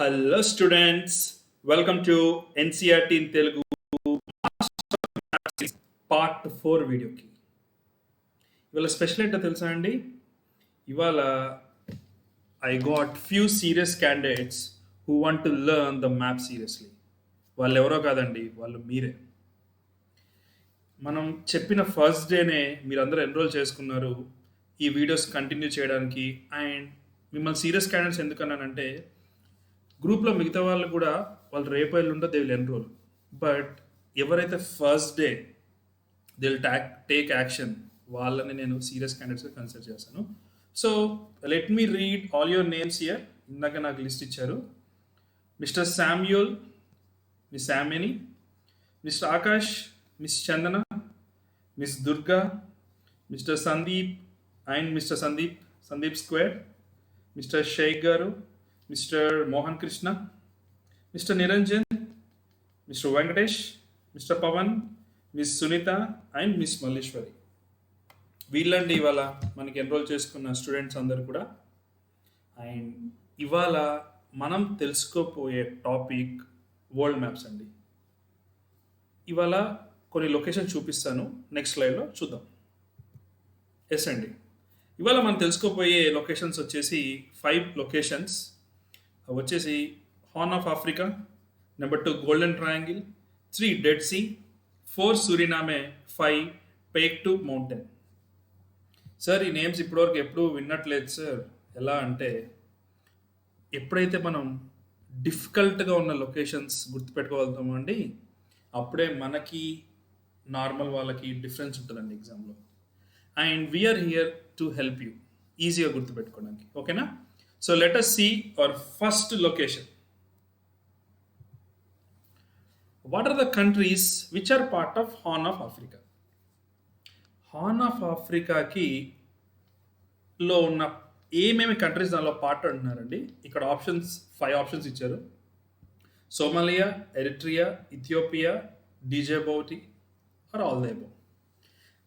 Hello students, welcome to NCRT in Telugu part 4 వీడియోకి. ఇవాళ special ఏంటో తెలుసా అండి? ఇవాళ I got few serious candidates who want to learn the map seriously. వాళ్ళు ఎవరో కాదండి, వాళ్ళు మీరే. మనం చెప్పిన ఫస్ట్ డేనే మీరందరూ ఎన్రోల్ చేసుకున్నారు ఈ వీడియోస్ కంటిన్యూ చేయడానికి. అండ్ మిమ్మల్ని సీరియస్ క్యాండిడేట్స్ ఎందుకన్నానంటే, గ్రూప్లో మిగతా వాళ్ళు కూడా వాళ్ళు రేపు ఎల్లుండో దే విల్ ఎన్రోల్, బట్ ఎవరైతే first day they will take action వాళ్ళని నేను సీరియస్ క్యాండిడేట్స్గా కన్సిడర్ చేస్తాను. So let me read all your names here. ఇందాక నాకు లిస్ట్ ఇచ్చారు. Mister Samuel, miss Shamini, mister Akash, miss Chandana, miss Durga, mister Sandeep and mister Sandeep square, mister Shaik గారు, mister Mohan Krishna, mister Niranjan, mister Venkatesh, mister Pavan, miss Sunitha and miss Malleswari. వీళ్ళండి ఇవాళ మనకి ఎన్రోల్ చేసుకున్న స్టూడెంట్స్ అందరు కూడా. అండ్ ఇవాళ మనం తెలుసుకోపోయే టాపిక్ వరల్డ్ మ్యాప్స్ అండి. ఇవాళ కొన్ని లొకేషన్ చూపిస్తాను, నెక్స్ట్ స్లైడ్లో చూద్దాం. ఎస్ అండి, ఇవాళ మనం తెలుసుకోపోయే లొకేషన్స్ వచ్చేసి 5 లొకేషన్స్. వచ్చేసి Horn of Africa, number 2 golden triangle, 3 Dead Sea, 4 Suriname, 5 Paektu mountain. Sir ఈ నేమ్స్ ఇప్పటివరకు ఎప్పుడూ విన్నట్లేదు సార్. ఎలా అంటే, ఎప్పుడైతే మనం డిఫికల్ట్గా ఉన్న లొకేషన్స్ గుర్తుపెట్టుకోగలుగుతామో అండి, అప్పుడే మనకి నార్మల్ వాళ్ళకి డిఫరెన్స్ ఉంటుందండి ఎగ్జామ్లో. And we are here to help you ఈజీగా గుర్తుపెట్టుకోవడానికి. ఓకేనా? So let us see our first location. What are the countries which are part of Horn of Africa? Horn of Africa కి లో ఉన్న ఏమేమి కంట్రీస్ దానిలో పార్ట్ అంటున్నారండి. ఇక్కడ ఆప్షన్స్ 5 ఆప్షన్స్ ఇచ్చారు. Somalia, Eritrea, Ethiopia, Djibouti or all the above.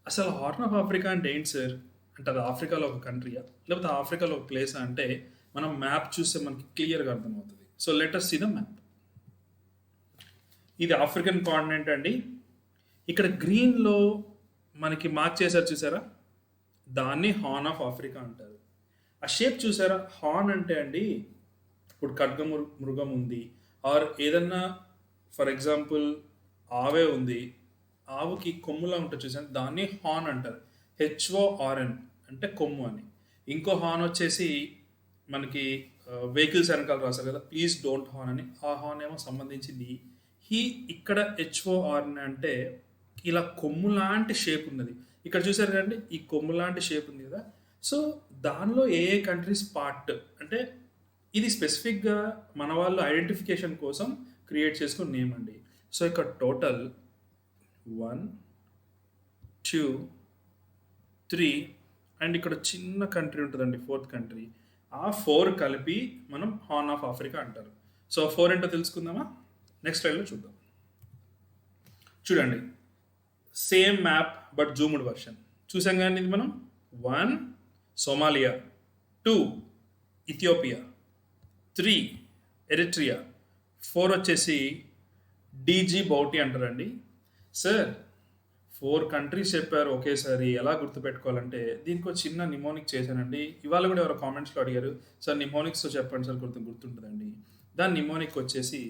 అసలు Horn of Africa అంటే ఏంటి సార్ అంటే, అది ఆఫ్రికాలో ఒక కంట్రీయా లేకపోతే ఆఫ్రికాలో ఒక ప్లేస్ అంటే మనం మ్యాప్ చూస్తే మనకి క్లియర్గా అర్థమవుతుంది. So let us see the map. ఇది ఆఫ్రికన్ కాంటినెంట్ అండి. ఇక్కడ గ్రీన్లో మనకి మార్క్ చేశారు చూసారా, దాన్ని హార్న్ ఆఫ్ ఆఫ్రికా అంటారు. ఆ షేప్ చూసారా, హార్న్ అంటే అండి ఇప్పుడు ఖడ్గ మృగం ఉంది, ఆర్ ఏదన్నా ఫర్ ఎగ్జాంపుల్ ఆవే ఉంది, ఆవుకి కొమ్ములా ఉంటుంది చూసారా, దాన్ని హార్న్ అంటారు. HORN అంటే కొమ్ము అని. ఇంకో హార్న్ వచ్చేసి మనకి వెహికల్స్ వెనకాల రాస్తారు కదా, ప్లీజ్ డోంట్ హార్న్ అని, ఆ హార్న్ ఏమో సంబంధించింది. ఇక్కడ HORN అంటే ఇలా కొమ్ము లాంటి షేప్ ఉన్నది. ఇక్కడ చూసారు కదండి, ఈ కొమ్ము లాంటి షేప్ ఉంది కదా. సో దానిలో ఏ ఏ కంట్రీస్ పార్ట్ అంటే, ఇది స్పెసిఫిక్గా మన వాళ్ళు ఐడెంటిఫికేషన్ కోసం క్రియేట్ చేసుకున్న నేమ్ అండి. సో ఇక్కడ టోటల్ 1 2 3 అండ్ ఇక్కడ చిన్న కంట్రీ ఉంటుందండి, 4th కంట్రీ. ఆ 4 కలిపి మనం హార్న్ ఆఫ్ ఆఫ్రికా అంటారు. సో 4 ఏంటో తెలుసుకుందామా? నెక్స్ట్ స్లైడ్లో చూద్దాం. చూడండి, same map but zoomed version. చూసాం కానీ ఇది మనం 1 సోమాలియా, 2 ఇథియోపియా, 3 ఎరిట్రియా, 4 వచ్చేసి డిజిబౌటి అంటారండి. సార్ 4 కంట్రీస్ చెప్పారు ఒకేసారి, ఎలా గుర్తుపెట్టుకోవాలంటే దీనికి ఒక చిన్న నిమోనిక్ చేశానండి. ఇవాళ కూడా ఎవరో కామెంట్స్లో అడిగారు, సార్ నిమోనిక్స్తో చెప్పండి సార్ గుర్తుంటుందండి. దాని నిమోనిక్ వచ్చేసి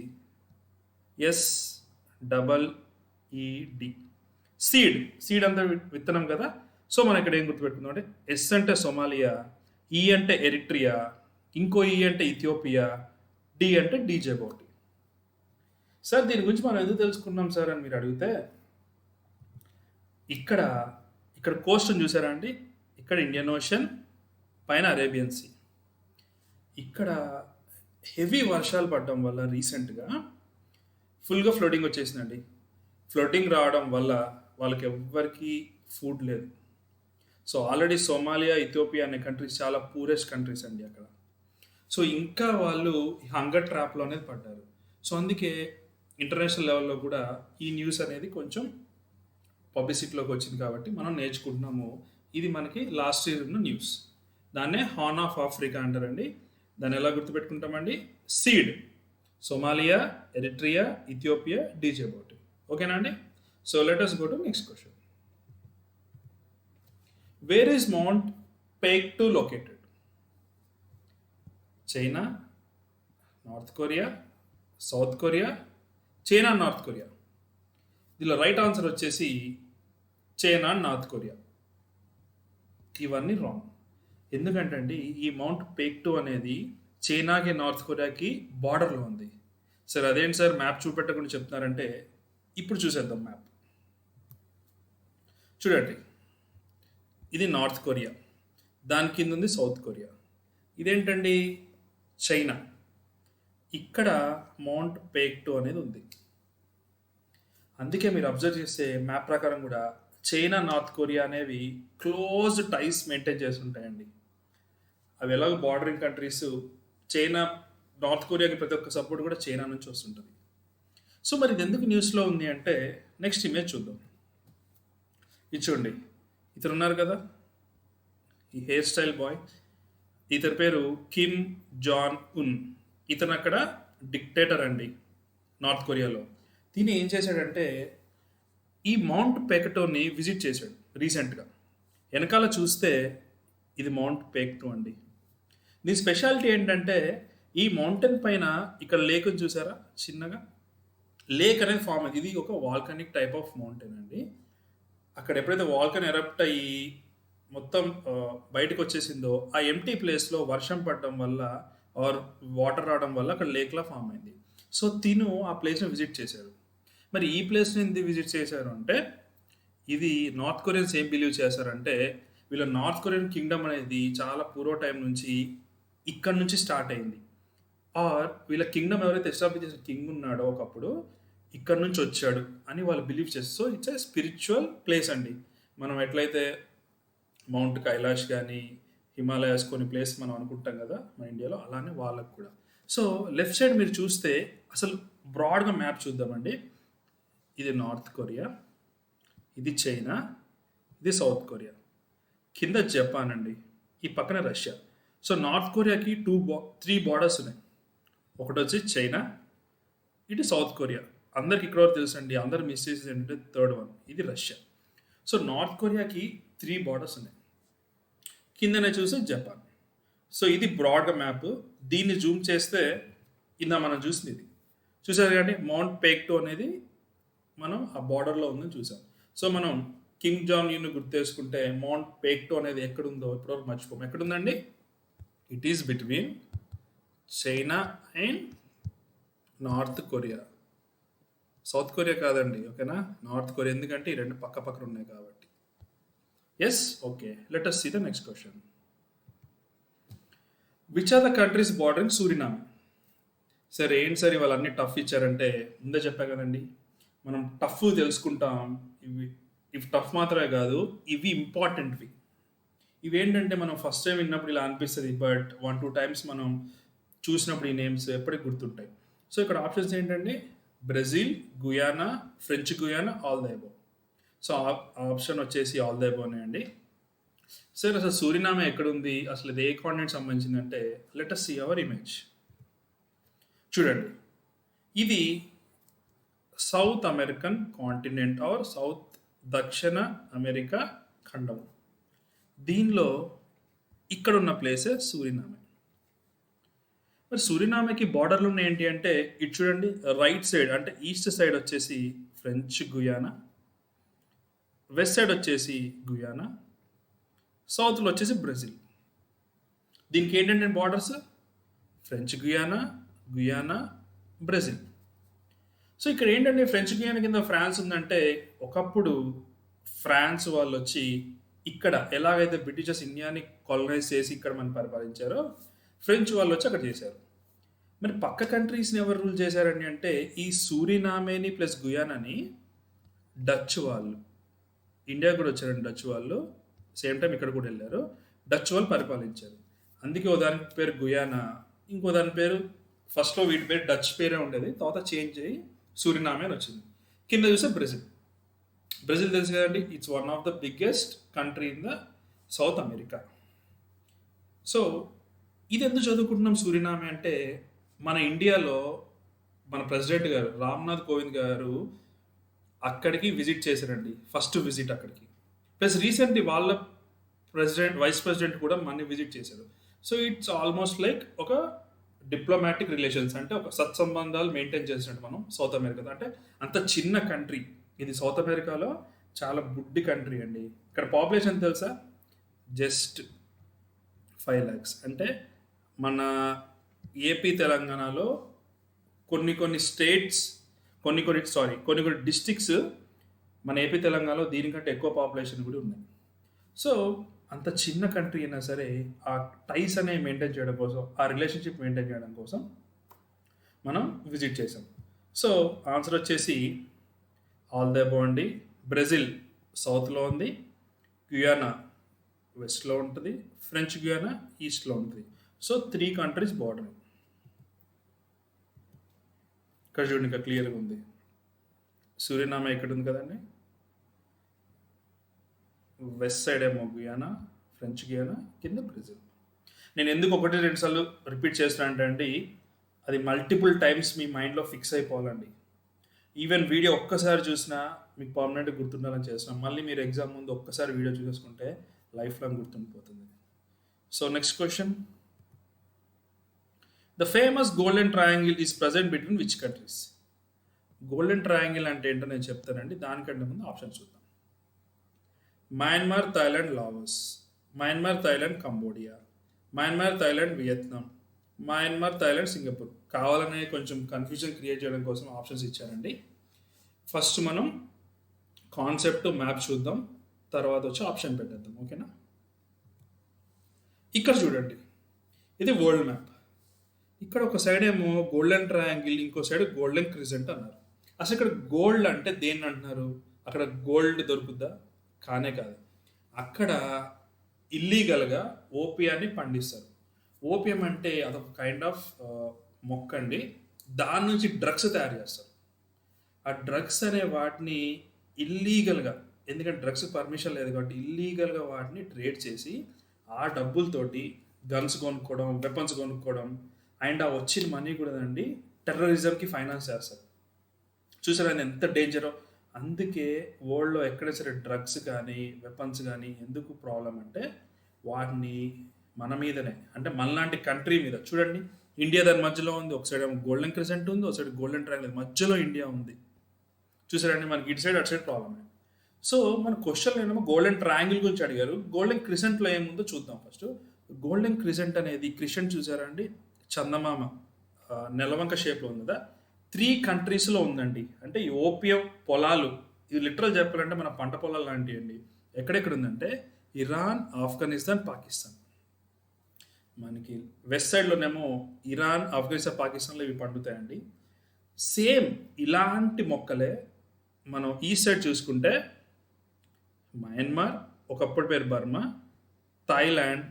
SEED. సీడ్ అంతా విత్తనం కదా. సో మనం ఇక్కడ ఏం గుర్తుపెట్టుకుందాం అంటే, S అంటే సోమాలియా, E అంటే ఎరిట్రియా, ఇంకో E అంటే ఇథియోపియా, D అంటే డిజెబౌటి. సార్ దీని గురించి మనం ఎందుకు తెలుసుకున్నాం సార్ అని మీరు అడిగితే, ఇక్కడ కోస్ట్ని చూసారా అండి, ఇక్కడ ఇండియన్ ఓషన్, పైన అరేబియన్ సీ. ఇక్కడ హెవీ వర్షాలు పడడం వల్ల రీసెంట్గా ఫుల్గా ఫ్లోటింగ్ వచ్చేసిందండి. ఫ్లోటింగ్ రావడం వల్ల వాళ్ళకి ఎవ్వరికి ఫుడ్ లేదు. సో ఆల్రెడీ సోమాలియా, ఇథియోపియా అనే కంట్రీస్ చాలా పూరెస్ట్ కంట్రీస్ అండి అక్కడ. సో ఇంకా వాళ్ళు హంగర్ ట్రాప్లో అనేది పడ్డారు. సో అందుకే ఇంటర్నేషనల్ లెవెల్లో కూడా ఈ న్యూస్ అనేది కొంచెం పబ్లిసిటీలోకి వచ్చింది కాబట్టి మనం నేర్చుకుంటున్నాము. ఇది మనకి లాస్ట్ ఇయర్ ఉన్న న్యూస్. దాన్నే హార్న్ ఆఫ్ ఆఫ్రికా అంటారండి. దాన్ని ఎలా గుర్తుపెట్టుకుంటామండి? Seed. Somalia, Eritrea, Ethiopia, Djibouti. ఓకేనా అండి? So let us go to next question. Where is mount Paektu located? China, North Korea, South Korea, China, North Korea. దీనిలో right answer వచ్చేసి China, North Korea. ఇవన్నీ wrong. ఎందుకంటే అండి ఈ mount పేక్టు అనేది చైనాకి, నార్త్ కొరియాకి బార్డర్లో ఉంది. సార్ అదేంటి సార్ మ్యాప్ చూపెట్టకుండా చెప్తున్నారంటే, ఇప్పుడు చూసేద్దాం మ్యాప్. చూడండి, ఇది నార్త్ కొరియా, దాని కింద ఉంది సౌత్ కొరియా. ఇదేంటండి? చైనా. ఇక్కడ మౌంట్ పేక్టు అనేది ఉంది. అందుకే మీరు అబ్జర్వ్ చేస్తే మ్యాప్ ప్రకారం కూడా చైనా, నార్త్ కొరియా అనేవి క్లోజ్ టైస్ మెయింటైన్ చేస్తుంటాయండి. అవి ఎలాగో బార్డరింగ్ కంట్రీస్. చైనా, నార్త్ కొరియాకి ప్రతి ఒక్క సపోర్ట్ కూడా చైనా నుంచి వస్తుంటుంది. సో మరి ఇది ఎందుకు న్యూస్లో ఉంది అంటే, నెక్స్ట్ ఇమేజ్ చూద్దాం. ఇది చూడండి, ఇతను ఉన్నారు కదా, ఈ హెయిర్ స్టైల్ బాయ్, ఇతని పేరు కిమ్ జాన్ ఉన్. ఇతను అక్కడ డిక్టేటర్ అండి నార్త్ కొరియాలో. దీన్ని ఏం చేశాడంటే ఈ మౌంట్ పేక్టోని విజిట్ చేశాడు రీసెంట్గా. వెనకాల చూస్తే ఇది మౌంట్ పేక్టో అండి. దీని స్పెషాలిటీ ఏంటంటే ఈ మౌంటైన్ పైన ఇక్కడ లేక్ చూసారా, చిన్నగా లేక్ అనేది ఫామ్ అయింది. ఇది ఒక వాల్కనిక్ టైప్ ఆఫ్ మౌంటైన్ అండి. అక్కడ ఎప్పుడైతే వాల్కన్ ఎరప్ట్ అయ్యి మొత్తం బయటకు వచ్చేసిందో, ఆ ఎంటీ ప్లేస్లో వర్షం పడడం వల్ల ఆర్ వాటర్ రావడం వల్ల అక్కడ లేక్లా ఫామ్ అయింది. సో తిను ఆ ప్లేస్ని విజిట్ చేశాడు. మరి ఈ ప్లేస్ని ఎందుకు విజిట్ చేశారు అంటే, ఇది నార్త్ కొరియన్స్ ఏం బిలీవ్ చేశారంటే, వీళ్ళ నార్త్ కొరియన్ కింగ్డమ్ అనేది చాలా పూర్వ టైం నుంచి ఇక్కడ నుంచి స్టార్ట్ అయింది. ఆర్ వీళ్ళ కింగ్డమ్ ఎవరైతే ఎస్టాబ్లిష్ చేసిన కింగ్ ఉన్నాడో ఒకప్పుడు ఇక్కడ నుంచి వచ్చాడు అని వాళ్ళు బిలీవ్ చేస్తారు. So it's a spiritual place అండి. మనం ఎట్లయితే మౌంట్ కైలాష్ కానీ, హిమాలయాస్ కొన్ని ప్లేస్ మనం అనుకుంటాం కదా మన ఇండియాలో, అలానే వాళ్ళకు కూడా. సో లెఫ్ట్ సైడ్ మీరు చూస్తే అసలు బ్రాడ్గా మ్యాప్ చూద్దామండి. ఇది నార్త్ కొరియా, ఇది చైనా, ఇది సౌత్ కొరియా, కింద జపాన్ అండి, ఈ పక్కన రష్యా. సో నార్త్ కొరియాకి 3 బార్డర్స్ ఉన్నాయి. ఒకటి వచ్చి చైనా, ఇటు సౌత్ కొరియా. అందరికి ఇక్కడ వరకు తెలుసు అండి, అందరు మిస్ చేసేది ఏంటంటే థర్డ్ వన్, ఇది రష్యా. సో నార్త్ కొరియాకి 3 బార్డర్స్ ఉన్నాయి. కిందనే చూస్తే జపాన్. సో ఇది బ్రాడ్గా మ్యాప్. దీన్ని జూమ్ చేస్తే ఇందా మనం చూసింది ఇది చూసారు కానీ మౌంట్ పేక్టో అనేది మనం ఆ బార్డర్లో ఉందని చూసాం. సో మనం కింగ్ జాన్ యూన్ గుర్తు చేసుకుంటే మౌంట్ పేక్టో అనేది ఎక్కడుందో ఇప్పటివరకు మర్చిపోము. ఎక్కడుందండి? It is between China and North Korea. South Korea కాదండి, ఓకేనా? నార్త్ కొరియా, ఎందుకంటే ఈ రెండు పక్క పక్కన ఉన్నాయి కాబట్టి. Yes, okay. Let us see the next question. Which are the countries bordering Suriname? సరే ఏంటి సార్ ఇవాళ అన్ని టఫ్ ఇచ్చారంటే, ముందే చెప్పా కదండి మనం టఫ్ తెలుసుకుంటాం. ఇవి టఫ్ మాత్రమే కాదు, ఇవి ఇంపార్టెంట్వి. ఇవేంటంటే మనం ఫస్ట్ టైం విన్నప్పుడు ఇలా అనిపిస్తుంది, బట్ 1-2 టైమ్స్ మనం చూసినప్పుడు ఈ నేమ్స్ ఎప్పటికి గుర్తుంటాయి. సో ఇక్కడ ఆప్షన్స్ ఏంటంటే Brazil, Guyana, French Guyana, all the above. So option వచ్చేసి ఆల్ ద అబోవ్ అండి. సార్ అసలు సూరినామే ఎక్కడుంది, అసలు ఇది ఏ కాంటినెంట్ సంబంధించిందంటే, let us see our image. చూడండి, ఇది South American continent or South దక్షిణ అమెరికా ఖండం. దీనిలో ఇక్కడ ఉన్న ప్లేసే సూరినామే. మరి సూరినామేకి బార్డర్లు ఉన్నాయి ఏంటి అంటే, ఇటు చూడండి, రైట్ సైడ్ అంటే ఈస్ట్ సైడ్ వచ్చేసి ఫ్రెంచ్ గుయానా, వెస్ట్ సైడ్ వచ్చేసి గుయానా, సౌత్లో వచ్చేసి బ్రెజిల్. దీనికి ఏంటంటే borders French Guyana, Guyana, Brazil. So ఇక్కడ ఏంటంటే ఫ్రెంచ్ గుయానా కింద ఫ్రాన్స్ ఉందంటే, ఒకప్పుడు ఫ్రాన్స్ వాళ్ళు వచ్చి ఇక్కడ ఎలాగైతే బ్రిటిషర్స్ ఇండియాని కాలనైజ్ చేసి ఇక్కడ మనం పరిపాలించారో, ఫ్రెంచ్ వాళ్ళు వచ్చి అక్కడ చేశారు. మరి పక్క కంట్రీస్ని ఎవరు రూల్ చేశారని అంటే, ఈ సూరినామేని ప్లస్ గుయానాని డచ్ వాళ్ళు, ఇండియా కూడా వచ్చారండి డచ్ వాళ్ళు, సేమ్ టైం ఇక్కడ కూడా వెళ్ళారు. డచ్ వాళ్ళు పరిపాలించారు. అందుకే ఓ దాని పేరు గుయానా, ఇంకో దాని పేరు, ఫస్ట్లో వీటి పేరు డచ్ పేరే ఉండేది, తర్వాత చేంజ్ అయ్యి సూరినామే అని వచ్చింది. కింద చూస్తే బ్రెజిల్. బ్రెజిల్ తెలుసు కదండి, it's one of the biggest country in the south America. So ఇది ఎందుకు చదువుకుంటున్నాం సూరినామే అంటే, మన ఇండియాలో మన ప్రెసిడెంట్ గారు రామ్నాథ్ కోవింద్ గారు అక్కడికి విజిట్ చేశారండి. ఫస్ట్ విజిట్ అక్కడికి. ప్లస్ రీసెంట్లీ వాళ్ళ వైస్ ప్రెసిడెంట్ కూడా మన్ని విజిట్ చేశారు. సో ఇట్స్ ఆల్మోస్ట్ లైక్ ఒక డిప్లొమాటిక్ రిలేషన్స్, అంటే ఒక సత్సంబంధాలు మెయింటైన్ చేసినట్టు మనం సౌత్ అమెరికా. అంటే అంత చిన్న కంట్రీ ఇది, సౌత్ అమెరికాలో చాలా బుడ్డి కంట్రీ అండి. ఇక్కడ పాపులేషన్ తెలుసా, జస్ట్ 5 lakhs. అంటే మన ఏపీ తెలంగాణలో కొన్ని స్టేట్స్, కొన్ని డిస్ట్రిక్ట్స్ మన ఏపీ తెలంగాణలో దీనికంటే ఎక్కువ పాపులేషన్ కూడా ఉన్నాయి. సో అంత చిన్న కంట్రీ అయినా సరే ఆ టైస్ అనేవి మెయింటైన్ చేయడం కోసం, ఆ రిలేషన్షిప్ మెయింటైన్ చేయడం కోసం మనం విజిట్ చేసాం. సో ఆన్సర్ వచ్చేసి ఆల్ ద బాండి. బ్రెజిల్ సౌత్లో ఉంది, గుయానా వెస్ట్లో ఉంటుంది, ఫ్రెంచ్ గుయానా ఈస్ట్లో ఉంటుంది. So 3 countries border. ఇక్కడ చూడండి, ఇంకా క్లియర్గా ఉంది. సూర్యనామా ఎక్కడ ఉంది కదండి, వెస్ట్ సైడ్ ఏమో గుయానా, ఫ్రెంచ్ గుయానా, కింద బ్రెజిల్. నేను ఎందుకు 1-2 సార్లు రిపీట్ చేస్తున్నా అంటే అండి, అది మల్టిపుల్ టైమ్స్ మీ మైండ్లో ఫిక్స్ అయిపోవాలండి. ఈవెన్ వీడియో ఒక్కసారి చూసినా మీకు పర్మనెంట్గా గుర్తుండాలని చేస్తున్నాం. మళ్ళీ మీరు ఎగ్జామ్ ముందు ఒక్కసారి వీడియో చూసేసుకుంటే లైఫ్ లాంగ్ గుర్తుండిపోతుంది. So next question, the famous golden triangle is present between which countries? Golden triangle అంటే ఏంటో నేను చెప్తానండి, దానికంటే ముందు ఆప్షన్ చూద్దాం. Myanmar, Thailand, Laos, Myanmar, Thailand, Cambodia, Myanmar, Thailand, Vietnam, Myanmar, Thailand, Singapore. కావాలనే కొంచెం కన్ఫ్యూజన్ క్రియేట్ చేయడం కోసం ఆప్షన్స్ ఇచ్చారండి. ఫస్ట్ మనం కాన్సెప్ట్ మ్యాప్ చూద్దాం, తర్వాత వచ్చి ఆప్షన్ పెట్టేద్దాం. ఓకేనా? ఇక్కడ చూడండి, ఇది వరల్డ్ మ్యాప్. ఇక్కడ ఒక సైడ్ ఏమో గోల్డెన్ ట్రయాంగిల్, ఇంకో సైడ్ గోల్డెన్ క్రిసెంట్ అన్నారు. అసలు ఇక్కడ గోల్డ్ అంటే దేన్ని అంటున్నారు? అక్కడ గోల్డ్ దొరుకుద్దా? కానే కాదు. అక్కడ ఇల్లీగల్గా ఓపియాన్ని పండిస్తారు. ఓపియం అంటే అదొక కైండ్ ఆఫ్ మొక్క అండి. దాని నుంచి డ్రగ్స్ తయారు చేస్తారు. ఆ డ్రగ్స్ అనే వాటిని ఇల్లీగల్గా, ఎందుకంటే డ్రగ్స్ పర్మిషన్ లేదు కాబట్టి ఇల్లీగల్గా వాటిని ట్రేడ్ చేసి ఆ డబ్బులతోటి గన్స్ కొనుక్కోవడం, వెపన్స్ కొనుక్కోవడం, అండ్ ఆ వచ్చిన మనీ కూడా అండి టెర్రరిజంకి ఫైనాన్స్ చేస్తారు. చూసారా ఎంత డేంజరో? అందుకే వరల్డ్లో ఎక్కడ సరే డ్రగ్స్ కానీ వెపన్స్ కానీ ఎందుకు ప్రాబ్లం అంటే వాటిని మన మీదనే, అంటే మనలాంటి కంట్రీ మీద. చూడండి, ఇండియా దాని మధ్యలో ఉంది, ఒక సైడ్ గోల్డెన్ క్రిసెంట్ ఉంది, ఒక సైడ్ గోల్డెన్ ట్రయాంగిల్, మధ్యలో ఇండియా ఉంది. చూసారండి, మనకి ఇటు సైడ్ అటు సైడ్ ప్రాబ్లమే. సో మన క్వశ్చన్ ఏమో గోల్డెన్ ట్రయాంగిల్ గురించి అడిగారు. గోల్డెన్ క్రిసెంట్లో ఏముందో చూద్దాం ఫస్ట్. గోల్డెన్ క్రిసెంట్ అనేది, క్రిసెంట్ చూసారండి, చందమామ నెలవంక షేప్లో ఉంది కదా, 3 కంట్రీస్లో ఉందండి. అంటే ఈ ఓపియం పొలాలు, ఇది లిటరల్ చెప్పాలంటే మన పంట పొలాలు లాంటివి అండి. ఎక్కడెక్కడ ఉందంటే ఇరాన్, ఆఫ్ఘనిస్తాన్, పాకిస్తాన్. మనకి వెస్ట్ సైడ్లోనేమో ఇరాన్, ఆఫ్ఘనిస్తాన్, పాకిస్తాన్లో ఇవి పండుతాయండి. సేమ్ ఇలాంటి మొక్కలే మనం ఈస్ట్ సైడ్ చూసుకుంటే మయన్మార్, ఒకప్పుడు పేరు బర్మా, థాయిలాండ్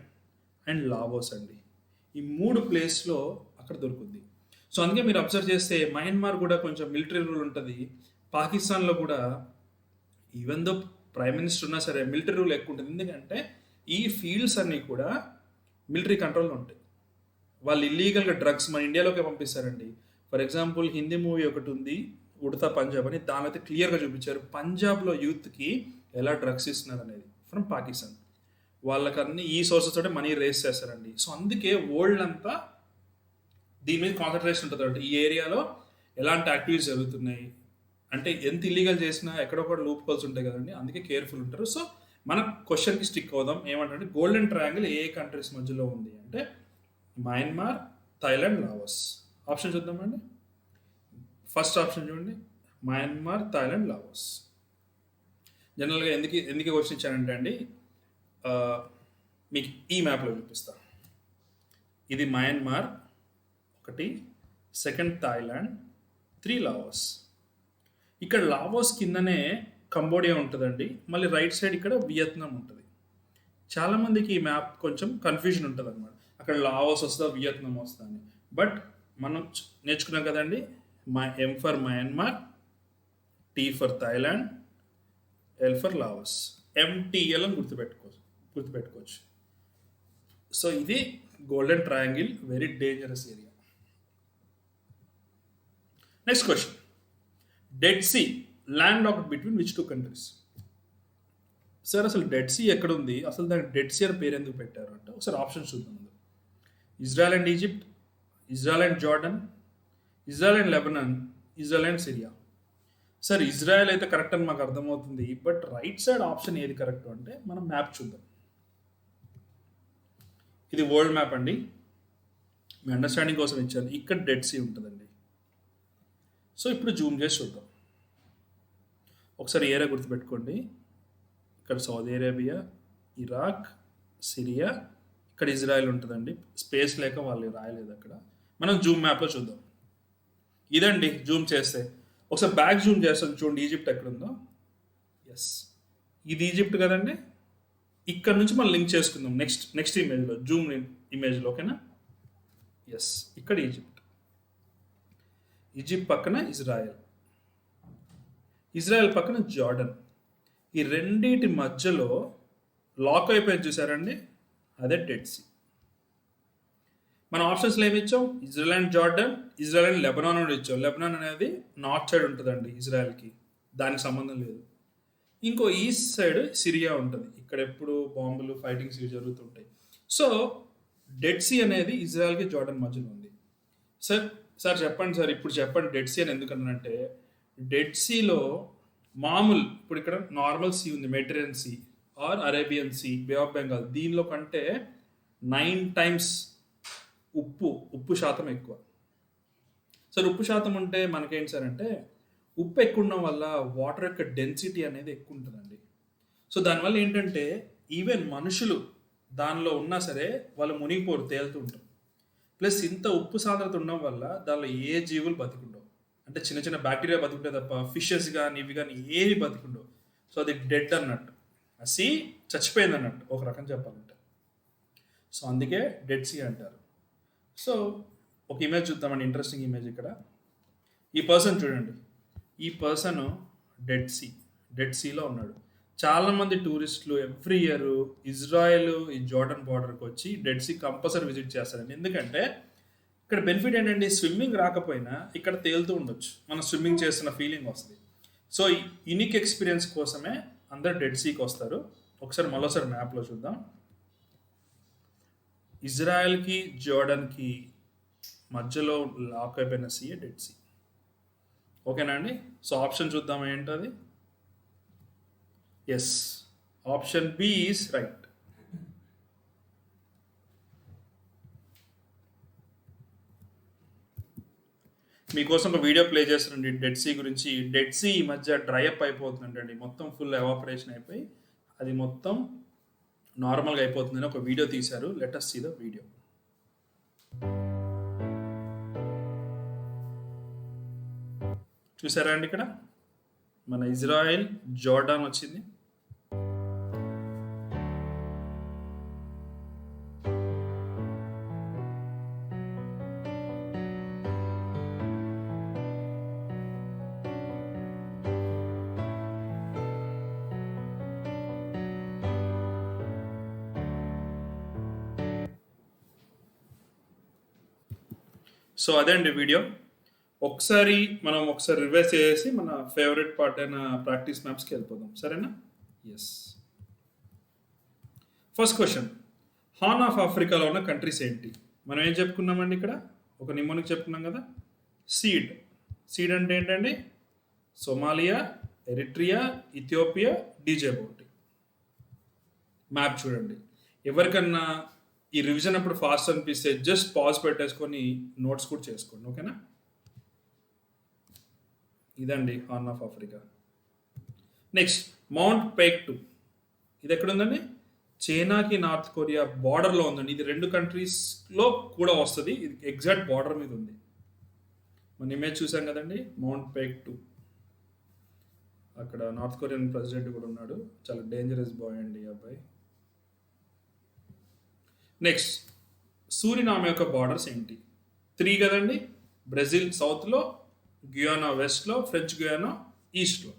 అండ్ లావోస్ అండి. ఈ 3 ప్లేస్లో అక్కడ దొరుకుద్ది. సో అందుకే మీరు అబ్జర్వ్ చేస్తే మయన్మార్ కూడా కొంచెం మిలిటరీ రూల్ ఉంటుంది. పాకిస్తాన్లో కూడా ఈవెన్ దో ప్రైమ్ మినిస్టర్ ఉన్నా సరే మిలిటరీ రూల్ ఎక్కువ ఉంటుంది. ఎందుకంటే ఈ ఫీల్డ్స్ అన్నీ కూడా మిలిటరీ కంట్రోల్లో ఉంటాయి. వాళ్ళు ఇల్లీగల్గా డ్రగ్స్ మన ఇండియాలోకి పంపిస్తారండి. ఫర్ ఎగ్జాంపుల్ హిందీ మూవీ ఒకటి ఉంది, ఉడతా పంజాబ్ అని, దాని అయితే క్లియర్గా చూపించారు పంజాబ్లో యూత్కి ఎలా డ్రగ్స్ ఇస్తున్నారు అనేది ఫ్రమ్ పాకిస్తాన్. వాళ్ళకన్నీ ఈ సోర్సెస్ తోటే మనీ రేస్ చేస్తారండి. సో అందుకే వరల్డ్ అంతా దీని మీద కాన్సన్ట్రేషన్ ఉంటుంది. అంటే ఈ ఏరియాలో ఎలాంటి యాక్టివిటీస్ జరుగుతున్నాయి, అంటే ఎంత ఇల్లీగల్ చేసినా ఎక్కడొక్కడ లూప్ హోల్స్ ఉంటాయి కదండి, అందుకే కేర్ఫుల్ ఉంటారు. సో మన క్వశ్చన్కి స్టిక్ అవుదాం. ఏమంటే గోల్డెన్ ట్రయాంగిల్ ఏ కంట్రీస్ మధ్యలో ఉంది అంటే మయన్మార్, థాయిలాండ్, లావోస్. ఆప్షన్ చూద్దామండి. ఫస్ట్ ఆప్షన్ చూడండి, మయన్మార్, థాయిలాండ్, లావోస్. జనరల్గా ఎందుకు క్వశ్చన్ ఇచ్చానంటే అండి, మీకు ఈ మ్యాప్లో చూపిస్తా. ఇది మయన్మార్ ఒకటి, సెకండ్ థాయిలాండ్, 3 లావోస్. ఇక్కడ లావోస్ కిందనే కంబోడియా ఉంటుందండి. మళ్ళీ రైట్ సైడ్ ఇక్కడ వియత్నాం ఉంటుంది. చాలామందికి ఈ మ్యాప్ కొంచెం కన్ఫ్యూజన్ ఉంటుంది అనమాట, అక్కడ లావోస్ వస్తుందా వియత్నాం వస్తుందా అని. బట్ మనం నేర్చుకున్నాం కదండి, M for Myanmar, T for Thailand, L for Laos, MTL అని గుర్తుపెట్టుకోవచ్చు. సో ఇది golden triangle very dangerous area. Next question, Dead Sea landlocked between which two countries? Sir అసలు డెడ్ సీ ఎక్కడ ఉంది, అసలు దానికి డెడ్ సీ అని పేరు ఎందుకు పెట్టారు అంటే ఒకసారి ఆప్షన్స్ చూద్దాం. Israel and Egypt, Israel and Jordan, Israel and Lebanon, Israel and Syria. Sir Israel అయితే కరెక్ట్ అని మాకు అర్థమవుతుంది, బట్ రైట్ సైడ్ ఆప్షన్ ఏది కరెక్ట్ అంటే మనం మ్యాప్ చూద్దాం. ఇది వరల్డ్ మ్యాప్ అండి, మీ అండర్స్టాండింగ్ కోసం ఇచ్చాను. ఇక్కడ డెడ్ సీ ఉంటుందండి. సో ఇప్పుడు జూమ్ చేసి చూద్దాం. ఒకసారి ఏరియా గుర్తుపెట్టుకోండి. ఇక్కడ సౌదీ అరేబియా, ఇరాక్, సిరియా, ఇక్కడ ఇజ్రాయెల్ ఉంటుందండి. స్పేస్ లేక వాళ్ళు రాయలేదు అక్కడ. మనం జూమ్ మ్యాప్లో చూద్దాం. ఇదండి జూమ్ చేస్తే. ఒకసారి బ్యాక్ జూమ్ చేస్తాను చూడండి, ఈజిప్ట్ ఎక్కడుందో. ఎస్, ఇది ఈజిప్ట్ కదండి. ఇక్కడ నుంచి మనం లింక్ చేసుకుందాం నెక్స్ట్ ఇమేజ్లో, జూమ్ ఇమేజ్లో. ఓకేనా? ఎస్, ఇక్కడ ఈజిప్ట్, ఈజిప్ట్ పక్కన ఇజ్రాయెల్, ఇజ్రాయెల్ పక్కన జార్డన్. ఈ రెండింటి మధ్యలో లాక్ అయిపోయింది చూసారండి, అదే డెడ్ సీ. మన ఆప్షన్స్లో ఏమి ఇచ్చాం? Israel and Jordan, Israel and Lebanon అని ఇచ్చాం. లెబనాన్ అనేది నార్త్ సైడ్ ఉంటుందండి ఇజ్రాయెల్కి, దానికి సంబంధం లేదు. ఇంకో ఈస్ట్ సైడ్ సిరియా ఉంటుంది, ఇక్కడ ఎప్పుడు బాంబులు ఫైటింగ్స్ ఇవి జరుగుతుంటాయి. సో డెడ్ సీ అనేది ఇజ్రాయెల్కి జార్డన్ మధ్యలో ఉంది. సార్ చెప్పండి సార్, ఇప్పుడు చెప్పండి డెడ్ సీ అని ఎందుకనంటే, డెడ్ సీలో మామూలు ఇప్పుడు ఇక్కడ నార్మల్ సీ ఉంది, Mediterranean Sea or Arabian Sea, Bay of Bengal, దీనిలో కంటే 9 times ఉప్పు శాతం ఎక్కువ. సార్ ఉప్పు శాతం ఉంటే మనకేంటి సార్ అంటే, ఉప్పు ఎక్కువ ఉండడం వల్ల వాటర్ యొక్క డెన్సిటీ అనేది ఎక్కువ ఉంటుందండి. సో దానివల్ల ఏంటంటే ఈవెన్ మనుషులు దానిలో ఉన్నా సరే వాళ్ళు మునిగిపోరు, తేలుతూ ఉంటారు. ప్లస్ ఇంత ఉప్పు సాంద్రత ఉండడం వల్ల దానిలో ఏ జీవులు బతికుండవు, అంటే చిన్న చిన్న బ్యాక్టీరియా బతుకుంటే తప్ప ఫిషెస్ కానీ ఇవి కానీ ఏవి బతికుండవు. సో అది డెడ్ అన్నట్టు, ఆ సీ చచ్చిపోయింది అన్నట్టు ఒక రకం చెప్పాలంటే. సో అందుకే డెడ్ సీ అంటారు. సో ఒక ఇమేజ్ చూద్దామండి, ఇంట్రెస్టింగ్ ఇమేజ్. ఇక్కడ ఈ పర్సన్ చూడండి, ఈ పర్సన్ డెడ్ సీలో ఉన్నాడు. చాలామంది టూరిస్టులు ఎవ్రీ ఇయర్ ఇజ్రాయెల్ ఈ జార్డన్ బార్డర్కి వచ్చి డెడ్ సీ కంపల్సరీ విజిట్ చేస్తారండి. ఎందుకంటే ఇక్కడ బెనిఫిట్ ఏంటంటే స్విమ్మింగ్ రాకపోయినా ఇక్కడ తేలుతూ ఉండొచ్చు, మనం స్విమ్మింగ్ చేస్తున్న ఫీలింగ్ వస్తుంది. సో యూనిక్ ఎక్స్పీరియన్స్ కోసమే అందరు డెడ్ సీకి వస్తారు. ఒకసారి మరోసారి మ్యాప్లో చూద్దాం. ఇజ్రాయెల్కి జార్డన్కి మధ్యలో లాక్ అయిపోయిన సీ డెడ్ సీ. ఓకేనా అండి? సో ఆప్షన్ చూద్దాం ఏంటది. Yes, option B is right. మీకోసం ఒక వీడియో ప్లే చేస్తానండి డెడ్ సీ గురించి. డెడ్ సీ ఈ మధ్య డ్రై అప్ అయిపోతుందండి, మొత్తం ఫుల్ ఎవాపరేషన్ అయిపోయి అది మొత్తం నార్మల్గా అయిపోతుందని ఒక వీడియో తీశారు. Let us see the video. చూసారా అండి, ఇక్కడ మన ఇజ్రాయెల్ జార్డాన్ వచ్చింది. సో అదే అండి వీడియో. ఒకసారి రివైజ్ చేసి మన ఫేవరెట్ పార్ట్ అయిన ప్రాక్టీస్ మ్యాప్స్కి వెళ్ళిపోదాం, సరేనా? Yes, first question, horn of ఆఫ్రికాలో ఉన్న కంట్రీస్ ఏంటి? మనం ఏం చెప్పుకున్నామండి ఇక్కడ? ఒక నిమోనిక్ చెప్పుకున్నాం కదా, సీడ్ అంటే ఏంటండి? Somalia, Eritrea, Ethiopia, Djibouti. Map చూడండి. ఎవరికన్నా ఈ రివిజన్ అప్పుడు ఫాస్ట్ అనిపిస్తే జస్ట్ పాజ్ పెట్టేసుకొని నోట్స్ కూడా చేసుకోండి, ఓకేనా? ఇదండి horn of Africa. Next, mount Paektu. ఇది ఎక్కడ ఉందండి? చైనాకి నార్త్ కొరియా బార్డర్లో ఉందండి. ఇది 2 కంట్రీస్లో కూడా వస్తుంది. ఇది ఎగ్జాక్ట్ బార్డర్ మీద ఉంది. మన ఇమేజ్ చూసాం కదండి, మౌంట్ పెక్టు. అక్కడ నార్త్ కొరియన్ ప్రెసిడెంట్ కూడా ఉన్నాడు, చాలా డేంజరస్ బాయ్ అండి అబ్బాయి. నెక్స్ట్, సూరినామ్ యొక్క బార్డర్స్ ఏంటి? 3 కదండి. బ్రెజిల్ సౌత్లో, గుయానా వెస్ట్లో, ఫ్రెంచ్ గుయానా ఈస్ట్లో.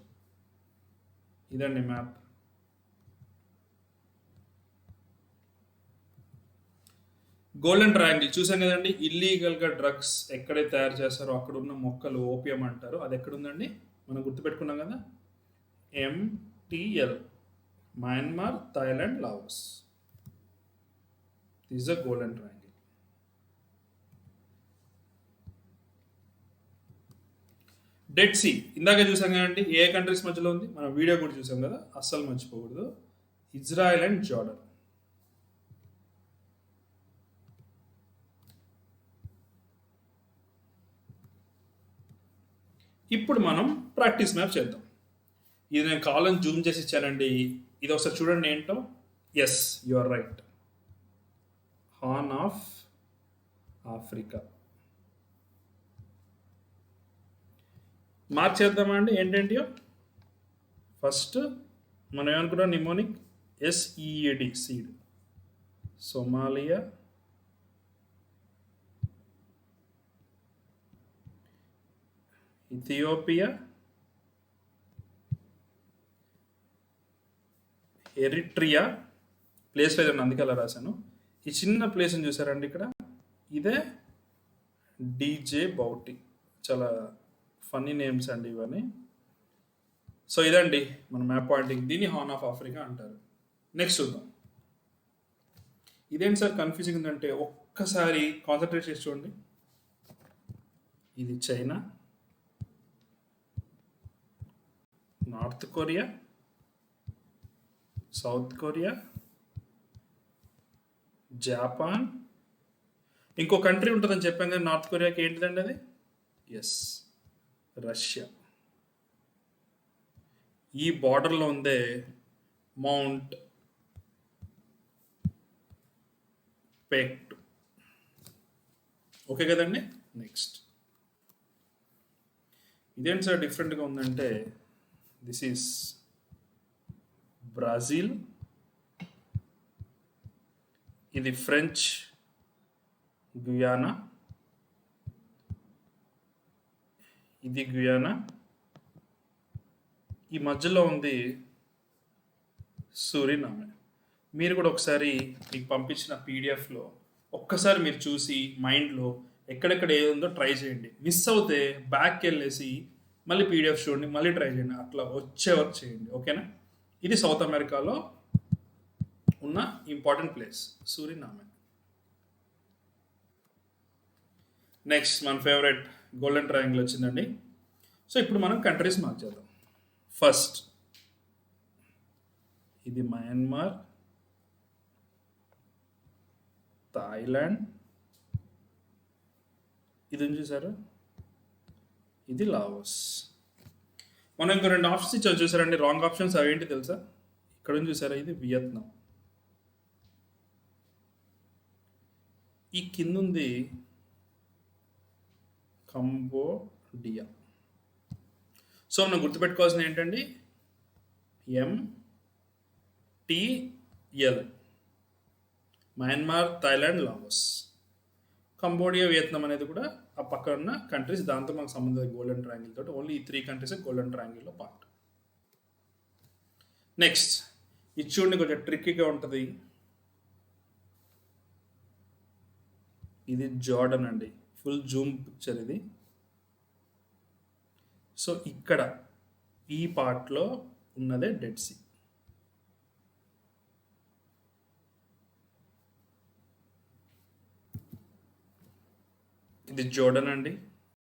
ఇదండి మ్యాప్. . గోల్డెన్ ట్రయాంగిల్ చూసాం కదండి. ఇల్లీగల్గా డ్రగ్స్ ఎక్కడైతే తయారు చేస్తారో అక్కడ ఉన్న మొక్కలు ఓపియం అంటారు. అది ఎక్కడుందండి మనం గుర్తుపెట్టుకున్నాం కదా. MTL, Myanmar, Thailand, Laos. This the golden triangle. Dead Sea ఇందాక చూసాం కదండి. ఏ కంట్రీస్ మధ్యలో ఉంది, మనం వీడియో కూడా చూసాం కదా, అస్సలు మర్చిపోకూడదు. Israel and Jordan. ఇప్పుడు మనం ప్రాక్టీస్ మ్యాప్ చేద్దాం. ఇది నేను కాలం జూమ్ చేసి ఇచ్చానండి. ఇది ఒకసారి చూడండి ఏంటో. Yes, you are right. Horn of Africa. మార్చేద్దామా అండి ఏంటేంటియో. ఫస్ట్ మనం ఏమనుకున్నాం, mnemonic, SEAD, seed. Somalia, Ethiopia, Eritrea. Place wise అందుకే అలా రాశాను. ఈ చిన్న ప్లేస్ని చూసారండి ఇక్కడ, ఇదే DJ బౌటి. చాలా ఫన్నీ నేమ్స్ అండి ఇవన్నీ. సో ఇదండి మన మ్యాప్ పాయింటింగ్. దీన్ని హార్న్ ఆఫ్ ఆఫ్రికా అంటారు. నెక్స్ట్ చూద్దాం. ఇదేంటి సార్ కన్ఫ్యూజింగ్ ఉందంటే, ఒక్కసారి కాన్సన్ట్రేట్ చేసి చూడండి. ఇది China, North Korea, South Korea, Japan, ఇంకో కంట్రీ ఉంటుందని చెప్పాం కదా నార్త్ కొరియాకి. ఏంటిదండి అది? Yes, Russia. ఈ బార్డర్లో ఉందే మౌంట్ పెక్ట్. ఓకే కదండి. నెక్స్ట్ ఇదేంటి సార్ డిఫరెంట్గా ఉందంటే, దిస్ ఈస్ బ్రాజిల్, ఇది ఫ్రెంచ్ గుయానా, ఇది గుయానా, ఈ మధ్యలో ఉంది సూరినామే. మీరు కూడా ఒకసారి మీకు పంపించిన పీడిఎఫ్లో ఒక్కసారి మీరు చూసి మైండ్లో ఎక్కడెక్కడ ఏదుందో ట్రై చేయండి. మిస్ అవుతే బ్యాక్కి వెళ్ళేసి మళ్ళీ పీడిఎఫ్ చూడండి, మళ్ళీ ట్రై చేయండి. అట్లా వచ్చే వర్క్ చేయండి. ఓకేనా. ఇది సౌత్ అమెరికాలో ఉన్న ఇంపార్టెంట్ ప్లేస్ సూరినామే. నెక్స్ట్ మన ఫేవరెట్ గోల్డెన్ ట్రయాంగిల్ వచ్చిందండి. సో ఇప్పుడు మనం కంట్రీస్ మార్చేద్దాం. ఫస్ట్ ఇది మయన్మార్, థాయిలాండ్, ఇది చూసారు, ఇది లావోస్. మనం ఇంకో 2 ఆప్షన్స్ ఇచ్చారు చూసారండి, రాంగ్ ఆప్షన్స్. అవేంటి తెలుసా? ఇక్కడ చూసారా, ఇది వియత్నాం, ఈ కింద ఉంది కంబోడియా. సో మనం గుర్తుపెట్టుకోవాల్సింది ఏంటండి, MTL, Myanmar, Thailand, Laos. Cambodia, Vietnam అనేది కూడా ఆ పక్కన ఉన్న కంట్రీస్. దాంతో మనకు సంబంధం గోల్డెన్ ట్రయాంగిల్ తోటి. ఓన్లీ ఈ 3 కంట్రీస్ గోల్డెన్ ట్రయాంగిల్లో పార్ట్. నెక్స్ట్ ఇది చూడండి, కొంచెం ట్రిక్కీగా ఉంటుంది. ఇది జార్డన్ అండి. ఫుల్ జూమ్ పిక్చర్ ఇది. సో ఇక్కడ ఈ పార్ట్లో ఉన్నదే డెడ్ సీ. ఇది జోర్డన్ అండి.